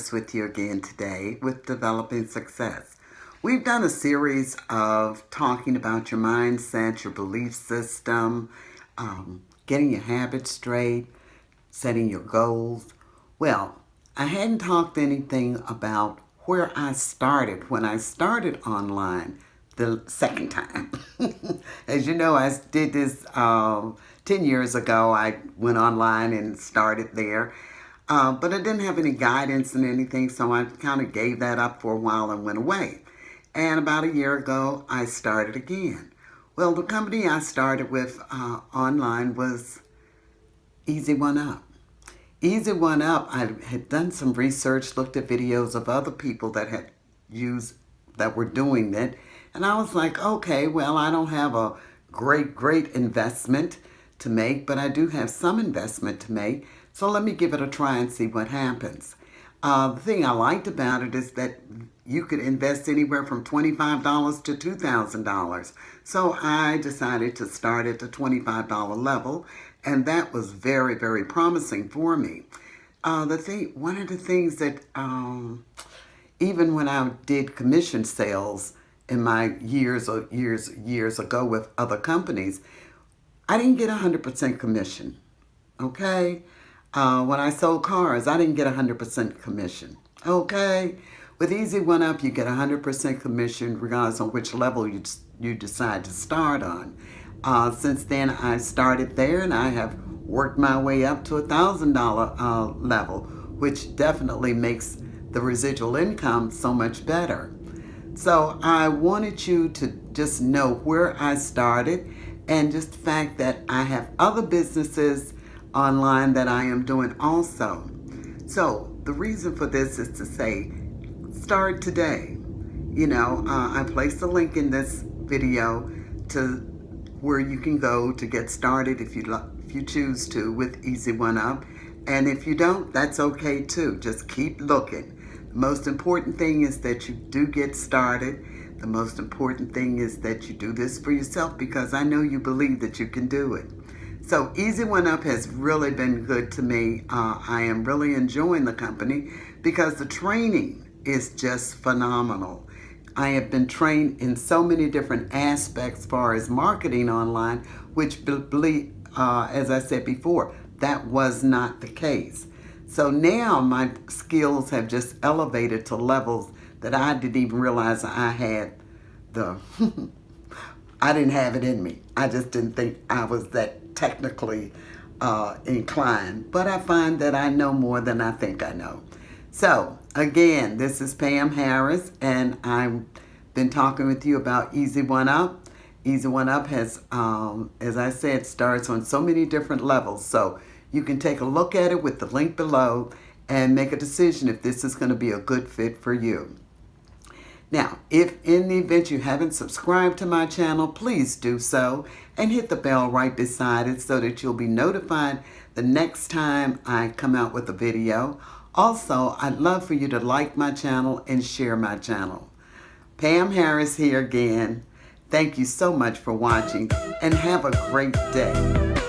Harris with you again today with Developing Success. We've done a series of talking about your mindset, your belief system, getting your habits straight, setting your goals. Well, I hadn't talked anything about where I started when I started online the second time. As you know, I did this 10 years ago. I went online and started there. But I didn't have any guidance and anything, so I kind of gave that up for a while and went away. And about a year ago, I started again. Well, the company I started with online was Easy One Up. Easy One Up, I had done some research, looked at videos of other people that had used, that were doing it. And I was like, okay, well, I don't have a great investment to make, but I do have some investment to make. So let me give it a try and see what happens. The thing I liked about it is that you could invest anywhere from $25 to $2,000. So I decided to start at the $25 level, and that was very promising for me. One of the things that even when I did commission sales in my years ago with other companies, I didn't get 100% commission. Okay. When I sold cars, I didn't get 100% commission. Okay? With Easy One Up, you get 100% commission regardless on which level you decide to start on. Since then, I started there and I have worked my way up to $1,000 level, which definitely makes the residual income so much better. So I wanted you to just know where I started and just the fact that I have other businesses online that I am doing also. So the reason for this is to say, start today. You know, I placed a link in this video to where you can go to get started if you choose to with Easy One Up. And if you don't, that's okay too. Just keep looking. The most important thing is that you do get started. The most important thing is that you do this for yourself because I know you believe that you can do it. So Easy One Up has really been good to me. I am really enjoying the company because the training is just phenomenal. I have been trained in so many different aspects as far as marketing online, which, as I said before, that was not the case. So now my skills have just elevated to levels that I didn't even realize I had I didn't have it in me. I just didn't think I was that technically inclined. But I find that I know more than I think I know. So, again, this is Pam Harris, and I've been talking with you about Easy One Up. Easy One Up has, as I said, starts on so many different levels. So you can take a look at it with the link below and make a decision if this is going to be a good fit for you. Now, if in the event you haven't subscribed to my channel, please do so and hit the bell right beside it so that you'll be notified the next time I come out with a video. Also, I'd love for you to like my channel and share my channel. Pam Harris here again. Thank you so much for watching and have a great day.